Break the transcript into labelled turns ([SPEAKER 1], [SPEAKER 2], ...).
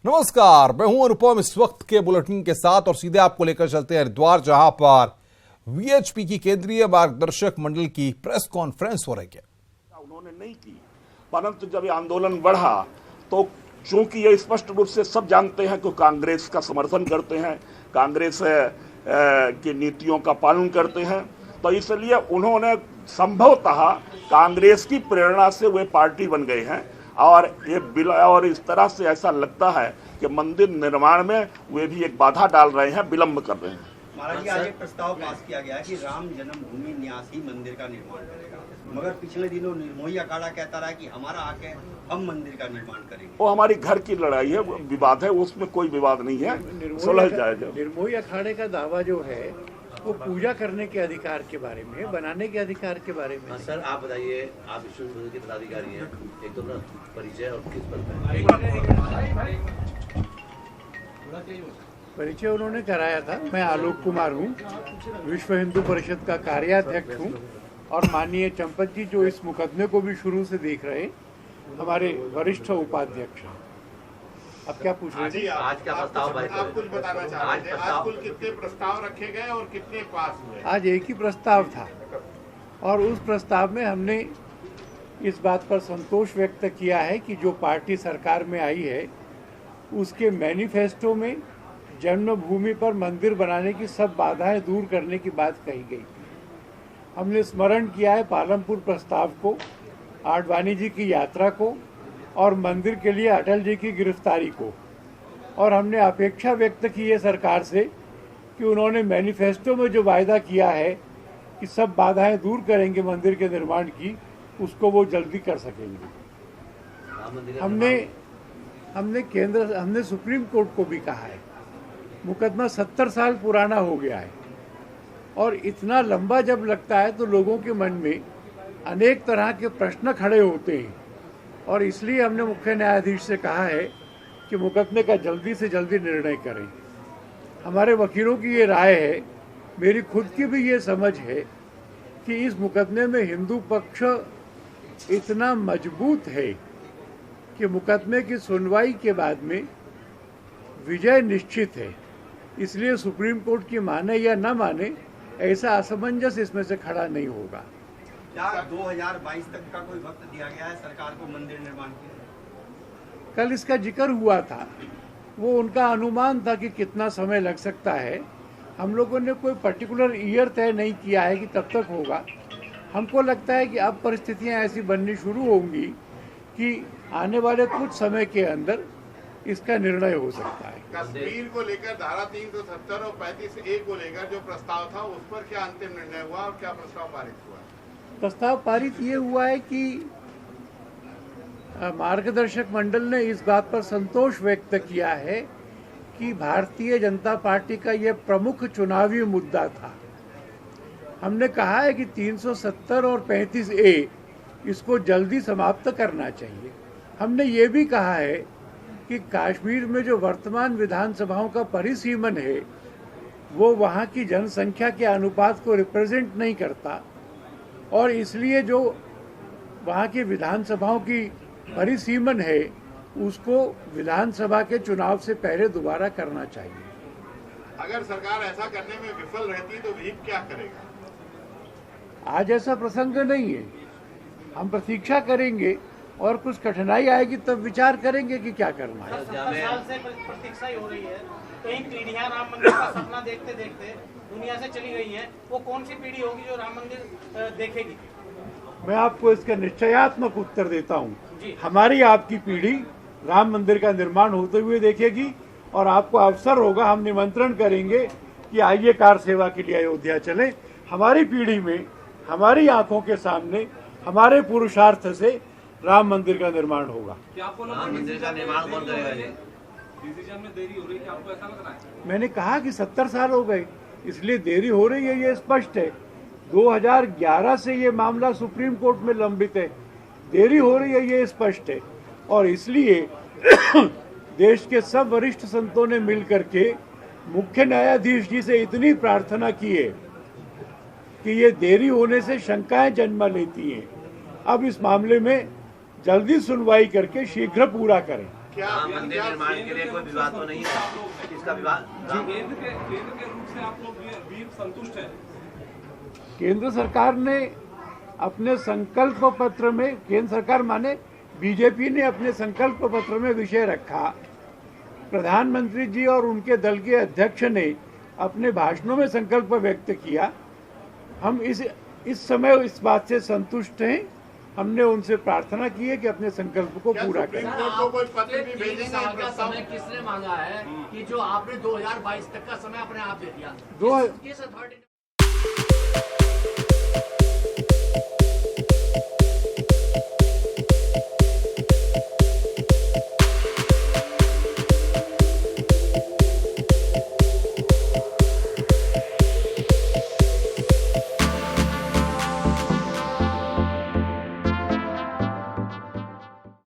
[SPEAKER 1] नमस्कार, मैं हूं अनुपम इस वक्त के बुलेटिन के साथ और सीधे आपको लेकर चलते हैं हरिद्वार, जहां पर वीएचपी की केंद्रीय मार्गदर्शक मंडल की प्रेस कॉन्फ्रेंस हो रही है।
[SPEAKER 2] उन्होंने नहीं की, परंतु जब ये आंदोलन बढ़ा तो चूंकि ये स्पष्ट रूप से सब जानते हैं कि कांग्रेस का समर्थन करते हैं, कांग्रेस की नीतियों का पालन करते हैं, तो इसलिए उन्होंने संभवतः कांग्रेस की प्रेरणा से वे पार्टी बन गए हैं और इस तरह से ऐसा लगता है कि मंदिर निर्माण में वे भी एक बाधा डाल रहे हैं, विलंब कर रहे हैं।
[SPEAKER 3] महाराज जी, आज एक प्रस्ताव पास किया गया कि राम जन्मभूमि न्यास ही मंदिर का निर्माण करेगा, मगर पिछले दिनों निर्मोही अखाड़ा कहता रहा कि हमारा आके हम मंदिर का निर्माण करेंगे।
[SPEAKER 2] वो हमारी घर की लड़ाई है, विवाद है, उसमें कोई विवाद नहीं है, सुलझ जाएगा।
[SPEAKER 4] निर्मोही अखाड़े का दावा जो है वो पूजा करने के अधिकार के बारे में, बनाने के अधिकार के बारे में।
[SPEAKER 5] सर आप बताइए, आप विश्व हिंदू के पदाधिकारी हैं, एक तो परिचय और किस पद पे?
[SPEAKER 4] परिचय उन्होंने कराया था। मैं आलोक कुमार हूँ, विश्व हिंदू परिषद का कार्याध्यक्ष हूँ और माननीय चंपत जी जो इस मुकदमे को भी शुरू से देख रहे, हमारे वरिष्ठ उपाध्यक्ष हैं। अब क्या पूछ रहे थे?
[SPEAKER 5] आज क्या प्रस्ताव?
[SPEAKER 6] आप कुछ बताना चाह रहे थे। आज कुल कितने प्रस्ताव रखे गए और कितने पास हुए?
[SPEAKER 4] आज एक ही प्रस्ताव था और उस प्रस्ताव में हमने इस बात पर संतोष व्यक्त किया है कि जो पार्टी सरकार में आई है उसके मैनिफेस्टो में जन्मभूमि पर मंदिर बनाने की सब बाधाएं दूर करने की बात कही गई। हमने स्मरण किया है पालमपुर प्रस्ताव को, आडवाणी जी की यात्रा को और मंदिर के लिए अटल जी की गिरफ्तारी को, और हमने अपेक्षा व्यक्त की है सरकार से कि उन्होंने मैनिफेस्टो में जो वायदा किया है कि सब बाधाएं दूर करेंगे मंदिर के निर्माण की, उसको वो जल्दी कर सकेंगे। हमने सुप्रीम कोर्ट को भी कहा है, मुकदमा 70 साल पुराना हो गया है और इतना लंबा जब लगता है तो लोगों के मन में अनेक तरह के प्रश्न खड़े होते हैं और इसलिए हमने मुख्य न्यायाधीश से कहा है कि मुकदमे का जल्दी से जल्दी निर्णय करें। हमारे वकीलों की ये राय है, मेरी खुद की भी ये समझ है कि इस मुकदमे में हिंदू पक्ष इतना मजबूत है कि मुकदमे की सुनवाई के बाद में विजय निश्चित है। इसलिए सुप्रीम कोर्ट की माने या न माने, ऐसा असमंजस इसमें से खड़ा नहीं होगा।
[SPEAKER 3] क्या 2022 तक का कोई वक्त दिया गया है सरकार को मंदिर निर्माण के लिए?
[SPEAKER 4] कल इसका जिक्र हुआ था, वो उनका अनुमान था कि कितना समय लग सकता है। हम लोगों ने कोई पर्टिकुलर ईयर तय नहीं किया है कि तब तक होगा। हमको लगता है कि अब परिस्थितियां ऐसी बननी शुरू होंगी कि आने वाले कुछ समय के अंदर इसका निर्णय हो सकता है।
[SPEAKER 6] कश्मीर को लेकर धारा 370 और 35A को लेकर जो प्रस्ताव था उस पर क्या अंतिम निर्णय हुआ और क्या प्रस्ताव पारित हुआ?
[SPEAKER 4] प्रस्ताव पारित ये हुआ है कि मार्गदर्शक मंडल ने इस बात पर संतोष व्यक्त किया है कि भारतीय जनता पार्टी का ये प्रमुख चुनावी मुद्दा था। हमने कहा है कि 370 और 35A इसको जल्दी समाप्त करना चाहिए। हमने ये भी कहा है कि कश्मीर में जो वर्तमान विधानसभाओं का परिसीमन है वो वहाँ की जनसंख्या के अनुपात को रिप्रेजेंट नहीं करता और इसलिए जो वहाँ की विधानसभाओं की परिसीमन है उसको विधानसभा के चुनाव से पहले दोबारा करना चाहिए।
[SPEAKER 6] अगर सरकार ऐसा करने में विफल रहती तो व्हीप क्या करेगा?
[SPEAKER 4] आज ऐसा प्रसंग नहीं है, हम प्रतीक्षा करेंगे और कुछ कठिनाई आएगी तब विचार करेंगे कि क्या करना है।
[SPEAKER 7] 70 साल से प्रतीक्षा ही हो रही है, कई पीढ़ियां राम मंदिर का सपना देखते देखते दुनिया से चली गई हैं। वो कौन सी पीढ़ी होगी जो राम मंदिर देखेगी?
[SPEAKER 4] मैं आपको इसका निश्चयात्मक उत्तर देता हूँ। हमारी आपकी पीढ़ी राम मंदिर का निर्माण होते हुए देखेगी और आपको अवसर होगा, हम निमंत्रण करेंगे कि आइए कार सेवा के लिए अयोध्या चलें। हमारी पीढ़ी में हमारी आंखों के सामने हमारे पुरुषार्थ से राम मंदिर का निर्माण होगा।
[SPEAKER 5] क्या आपको राम मंदिर का निर्माण कौन करेगा?
[SPEAKER 7] डिसीजन में देरी हो रही है, आपको ऐसा लग रहा है?
[SPEAKER 4] मैंने कहा कि 70 साल हो गए, इसलिए देरी हो रही है, ये स्पष्ट है। 2011 से ये मामला सुप्रीम कोर्ट में लंबित है, देरी हो रही है, ये स्पष्ट है। और इसलिए देश के सब वरिष्ठ संतों ने मिलकर के मुख्य न्यायाधीश जी से इतनी प्रार्थना की है कि ये देरी होने से शंकाएं जन्म लेती हैं। अब इस मामले में जल्दी सुनवाई करके शीघ्र पूरा करें।
[SPEAKER 6] क्या
[SPEAKER 5] राम मंदिर निर्माण के लिए कोई विवाद तो नहीं है? किसका विवाद?
[SPEAKER 8] केंद्र के रूप से आप लोग भी संतुष्ट हैं?
[SPEAKER 4] केंद्र सरकार ने अपने संकल्प पत्र में, केंद्र सरकार माने बीजेपी ने अपने संकल्प पत्र में विषय रखा, प्रधानमंत्री जी और उनके दल के अध्यक्ष ने अपने भाषणों में संकल्प व्यक्त किया। हम इस समय इस बात से संतुष्ट हैं। हमने उनसे प्रार्थना की है कि अपने संकल्प को पूरा करें।
[SPEAKER 6] सुप्रीम कोर्ट को कोई पत्र भी भेजेंगे?
[SPEAKER 9] साल का समय किसने मांगा है कि जो आपने 2022 तक का समय अपने आप दे दिया?
[SPEAKER 4] दो
[SPEAKER 9] किस अथॉरिटी